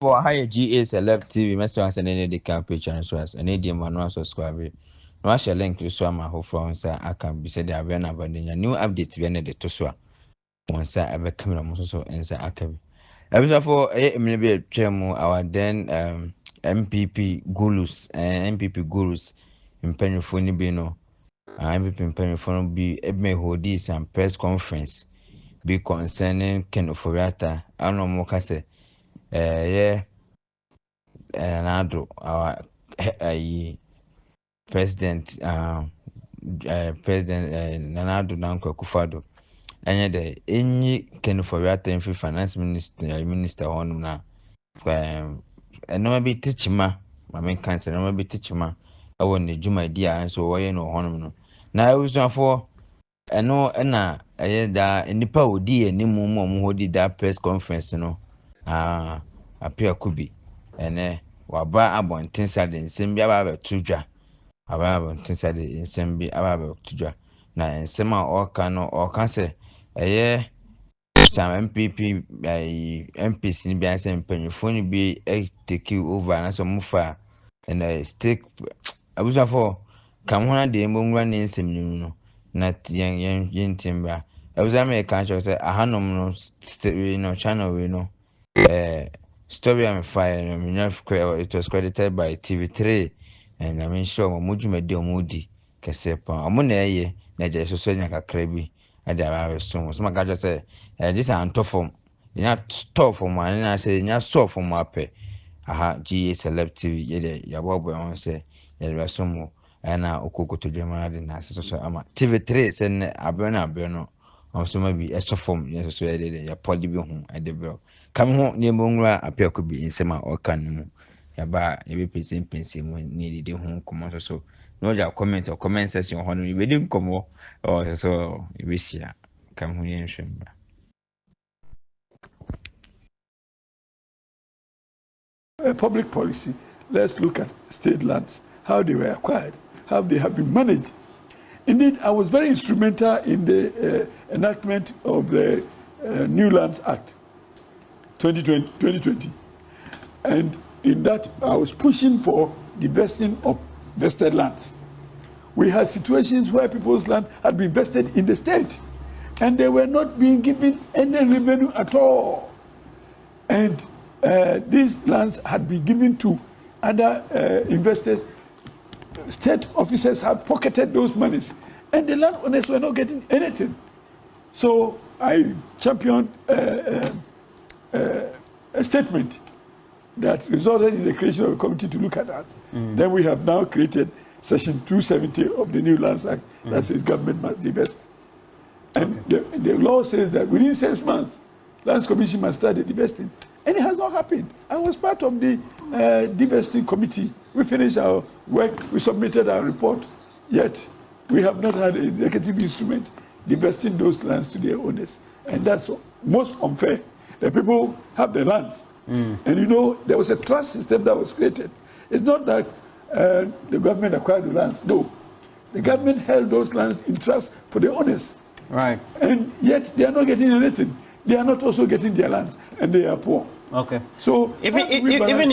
For higher Ghcelebs TV, Mr. Hansen, any the campaign channels was an idiom manual subscribe. No, I shall link to swam who from sir. I can be said I have abandoned new updates when the Tosua. One sir ever coming on so and sir Akabi. I was for maybe a chemo our then MPP Gurus and MPP Gurus in Pennyphone Bino. MPP in Pennyphone be Ebme Hodis and press conference be concerning Ken Oforiata. I know Mokase. Yeah. Nado our president president Nanado Nanko Kufado and the any can for that finance minister on na and no be teach ma my cancer no be teach ma I want the Juma idea and so why no honor now I was for no na da nipa odi ani mu hodi that press conference no Appiah Kubi ene waba abonten sade nsem bi aba betudwa aba abonten sade nsem bi aba betudwa na nsem a oka no oka se some MPP MPs ni bi anse mpanyufo ni bi take over na so mufa and stake abusa for kam ho na de mbonwa ne nsem ni no na yen timba abusa me kan cho se ahanom no no channel we no story I'm fire it was credited by TV3 and I mean sure Mujuma de Mudi Casepa. Amune na so kakra bi at the so my god say this is on top from you not stop for one and I say you stop for my pay. Aha Ghcelebs TV ya bobo on say ya some and okoko to Germany na so ama TV3 send abena also maybe extra form yes so ya podi bi hu at the bro come home near Mungra Appiah could be in sema or can ya ba ya be pensi mo ni de hu come so no ja comment or comment section on we didn't come or so we see come hu yen shemba. Public policy, let's look at state lands, how they were acquired, how they have been managed. Indeed, I was very instrumental in the enactment of the New Lands Act 2020. And in that, I was pushing for the vesting of vested lands. We had situations where people's land had been vested in the state, and they were not being given any revenue at all. And these lands had been given to other investors. State officers had pocketed those monies, and the landowners were not getting anything. So I championed a statement that resulted in the creation of a committee to look at that. Then we have now created Section 270 of the New Lands Act that says government must divest. And the law says that within 6 months, Lands Commission must start the divesting. And it has not happened. I was part of the divesting committee. We finished our work, we submitted our report, yet we have not had an executive instrument divesting those lands to their owners. And that's most unfair. The people have the lands. And you know, there was a trust system that was created. It's not that the government acquired the lands. No. The government held those lands in trust for the owners. Right. And yet they are not getting anything. They are not also getting their lands, and they are poor. Okay. So even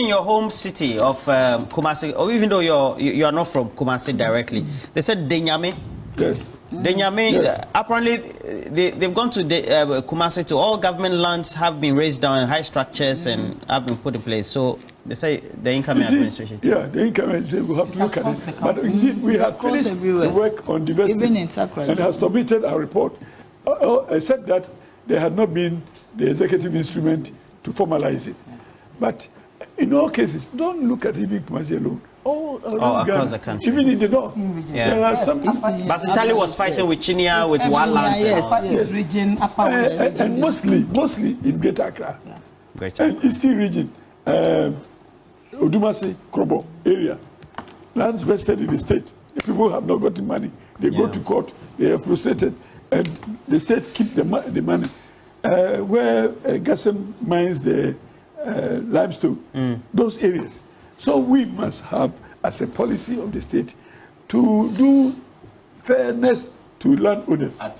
in your home city of Kumasi, or even though you are not from Kumasi directly, they said Denyame. Yes. Denyame. Yes. Apparently, they've gone to Kumasi. To all government lands have been raised down, high structures and have been put in place. So they say the incoming administration. Yeah, the incoming administration will have to look at it. But indeed, we have finished the work on divesting and have submitted our report, except that there had not been the executive instrument to formalize it. But in all cases, don't look at even Kumasi alone. All across the country. Even in the north. Yeah. There are some. Basitali was fighting with Chinia, with Walands. Yes. Region, and mostly in Greater Accra. Yeah. And Eastern region, Odumasi, Krobo area. Lands vested in the state. The people have not gotten money. They go to court. They are frustrated. And the state keep the money. Where Gassem mines the limestone, those areas. So we must have, as a policy of the state, to do fairness to landowners. I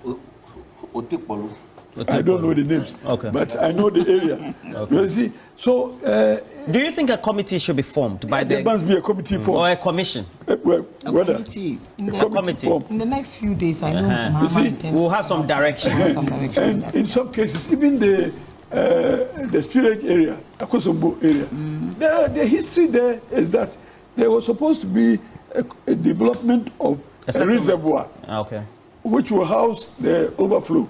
don't know the names, but I know the area. Okay. You see, So, do you think a committee should be formed by there must be a committee formed or a commission? Well, whether committee. A committee. In the next few days, I know We'll have some direction. And in some cases, even the Spirit area, Akosombo area, the history there is that there was supposed to be a development of a reservoir, which will house the overflow,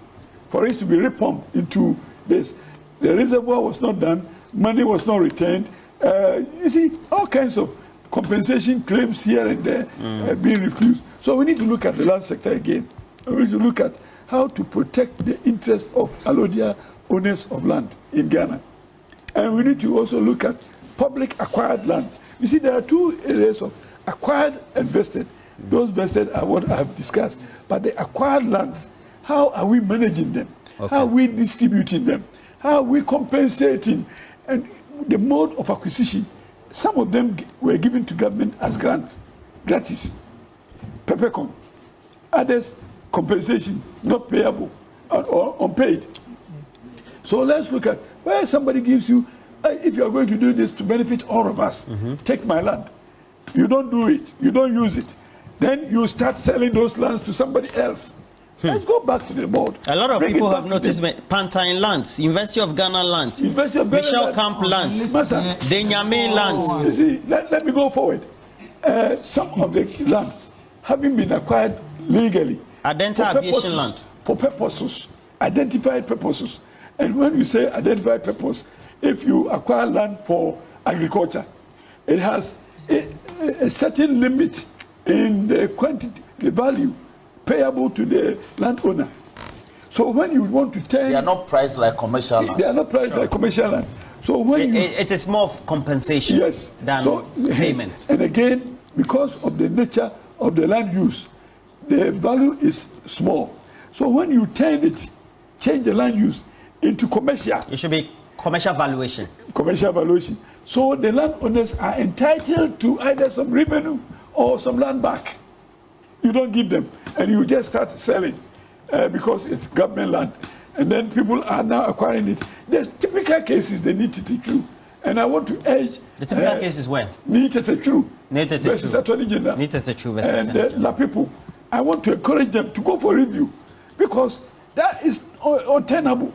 for it to be repumped into this. The reservoir was not done, money was not retained. You see, all kinds of compensation claims here and there being refused. So we need to look at the land sector again. We need to look at how to protect the interests of Alodia owners of land in Ghana. And we need to also look at public acquired lands. You see, there are two areas of acquired and vested. Those vested are what I have discussed. But the acquired lands, how are we managing them? How are we distributing them? How are we compensating? And the mode of acquisition, some of them were given to government as grants, gratis, peppercorn. Others, compensation, not payable or unpaid. So let's look at where somebody gives you, if you are going to do this to benefit all of us, take my land. You don't do it, you don't use it. Then you start selling those lands to somebody else. Let's go back to the board. A lot of people have noticed Pantine lands, University of Ghana lands, Michel Camp lands, Denyame lands. You see, let me go forward. Some of the lands having been acquired legally. Adenta aviation land. For purposes, identified purposes. And when you say identified purpose, if you acquire land for agriculture, it has a certain limit in the quantity, the value payable to the landowner. So when you want to turn... They are not priced like commercial lands. They are not priced like commercial lands. So when it is more of compensation than payment. And again, because of the nature of the land use, the value is small. So when you turn it, change the land use into commercial. It should be commercial valuation. Commercial valuation. So the landowners are entitled to either some revenue or some land back. You don't give them, and you just start selling because it's government land. And then people are now acquiring it. The typical cases, they need to take true. And I want to urge... The typical cases where? Need to take true. Versus Attorney General. Need to take true versus Attorney General. And La people, I want to encourage them to go for review because that is untenable.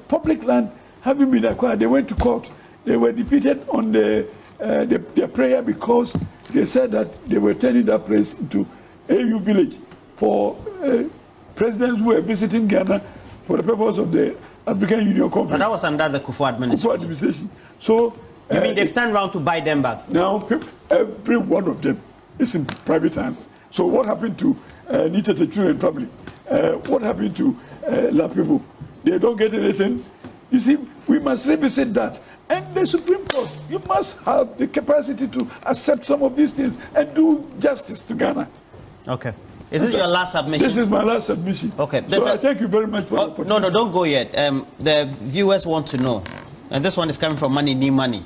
Public land having been acquired, they went to court. They were defeated on their prayer because they said that they were turning that place into AU village for presidents who were visiting Ghana for the purpose of the African Union Conference. But that was under the Kufu administration. So, you mean they've turned around to buy them back? Now, every one of them is in private hands. So what happened to Nita Techu and family? What happened to La people? They don't get anything. You see, we must revisit that. And the Supreme Court, you must have the capacity to accept some of these things and do justice to Ghana. Okay. Is this your last submission? This is my last submission. Okay. So I thank you very much for the opportunity. No, don't go yet. The viewers want to know, and this one is coming from Money Need Money.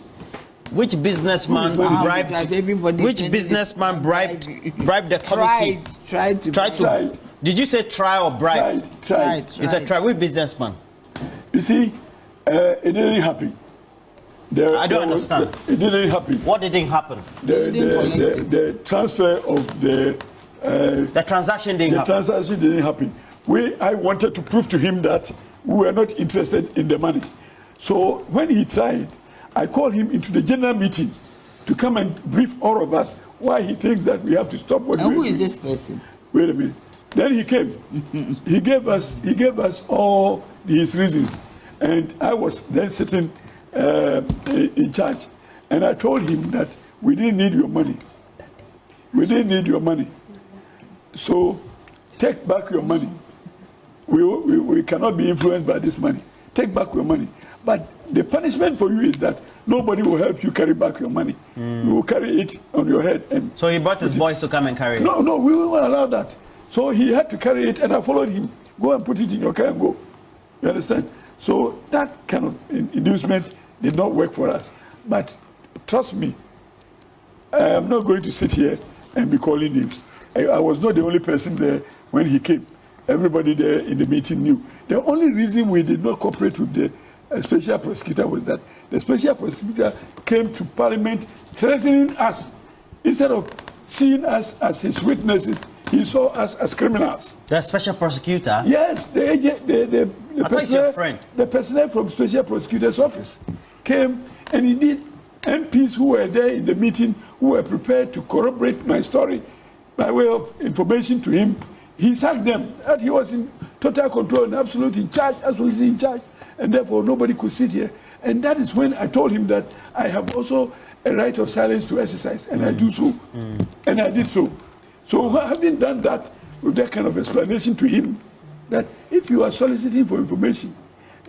Which businessman bribed the committee? Tried. Did you say try or bribe? Tried. It's a try. Which businessman? You see, it didn't happen. I don't understand. It didn't happen. What didn't happen? The transfer of the transaction didn't happen. The transaction didn't happen. I wanted to prove to him that we were not interested in the money. So when he tried, I called him into the general meeting to come and brief all of us why he thinks that we have to stop what we're doing. Who is this person? Wait a minute. Then he came. He gave us all his reasons, and I was then sitting in charge, and I told him that we didn't need your money. We didn't need your money. So take back your money. We cannot be influenced by this money. Take back your money. But the punishment for you is that nobody will help you carry back your money. You will carry it on your head. And so he brought his boys to come and carry it? No, we won't allow that. So he had to carry it, and I followed him. Go and put it in your car and go. You understand? So that kind of inducement did not work for us. But trust me, I am not going to sit here and be calling names. I was not the only person there when he came. Everybody there in the meeting knew. The only reason we did not cooperate with the a special prosecutor was that the special prosecutor came to Parliament threatening us. Instead of seeing us as his witnesses, he saw us as criminals. The special prosecutor? Yes, the agent, the personnel from special prosecutor's office came, and indeed MPs who were there in the meeting, who were prepared to corroborate my story by way of information to him, he sacked them. That he was in total control and absolutely in charge, and therefore nobody could sit here. And that is when I told him that I have also a right of silence to exercise, and I do so, and I did so. So having done that, with that kind of explanation to him, that if you are soliciting for information,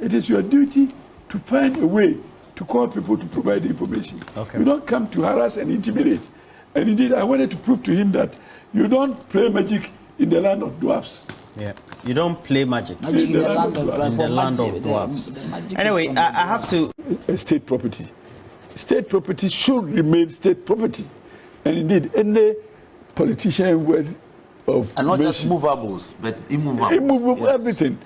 it is your duty to find a way to call people to provide the information. Okay. You don't come to harass and intimidate. And indeed, I wanted to prove to him that you don't play magic in the land of dwarfs. Yeah, you don't play magic in the land of dwarfs. Anyway, I have to... State property. State property should remain state property. And indeed, any politician worth of... And not just movables, but immovables. Immovable, yes. Everything.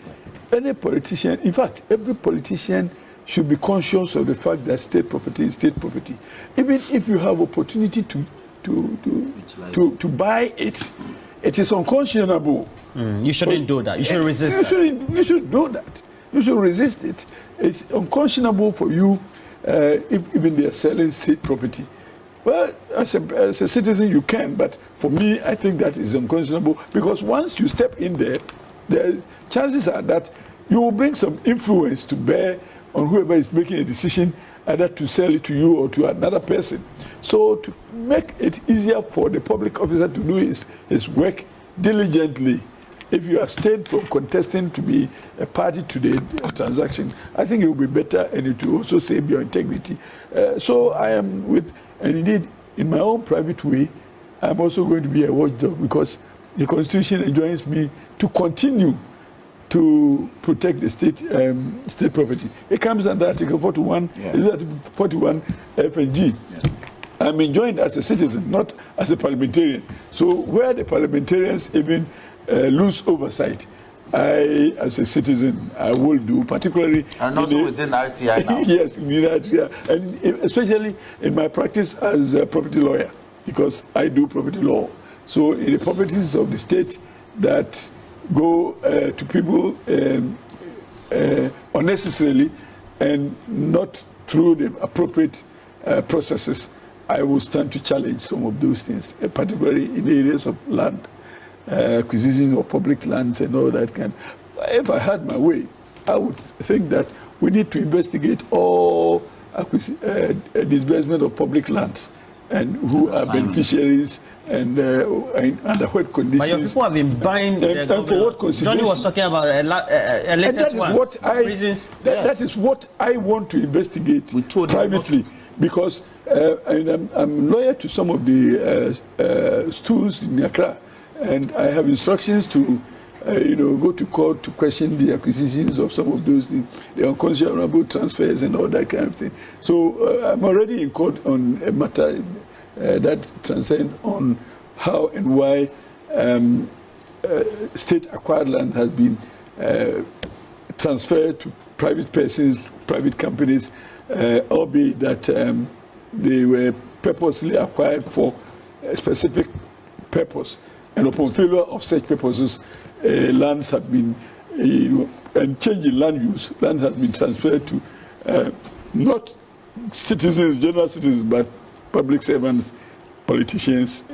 Any politician, in fact, every politician should be conscious of the fact that state property is state property. Even if you have opportunity to buy it, it is unconscionable. You shouldn't do that. You should resist that. You should do that. You should resist it. It's unconscionable for you if even they are selling state property. Well, as a citizen, you can, but for me, I think that is unconscionable, because once you step in there, chances are that you will bring some influence to bear on whoever is making a decision, either to sell it to you or to another person. So to make it easier for the public officer to do his work diligently, if you abstain from contesting to be a party to the transaction, I think it will be better, and it will also save your integrity. So I am with, and indeed, in my own private way, I'm also going to be a watchdog, because the Constitution enjoins me to continue to protect the state property. It comes under Article 41, is Article 41 F and G. Yeah. I'm enjoined as a citizen, not as a parliamentarian. So where the parliamentarians even lose oversight, I, as a citizen, I will do, particularly... And also within RTI now. Yes, in RTI, and especially in my practice as a property lawyer, because I do property law. So in the properties of the state that go to people unnecessarily and not through the appropriate processes, I will stand to challenge some of those things, particularly in areas of land, acquisition of public lands and all that kind. If I had my way, I would think that we need to investigate all disbursement of public lands and who are beneficiaries and under what conditions. But your people have been buying and for what consideration. Johnny was talking about a latest one. That is what I want to investigate privately, because and I'm lawyer to some of the schools in Accra, and I have instructions to go to court to question the acquisitions of some of those things, the unconscionable transfers and all that kind of thing. So I'm already in court on a matter that transcends on how and why state-acquired land has been transferred to private persons, private companies, albeit that they were purposely acquired for a specific purpose. And upon failure of such purposes, lands have been, and change in land use, land has been transferred to not citizens, general citizens, but public servants, politicians.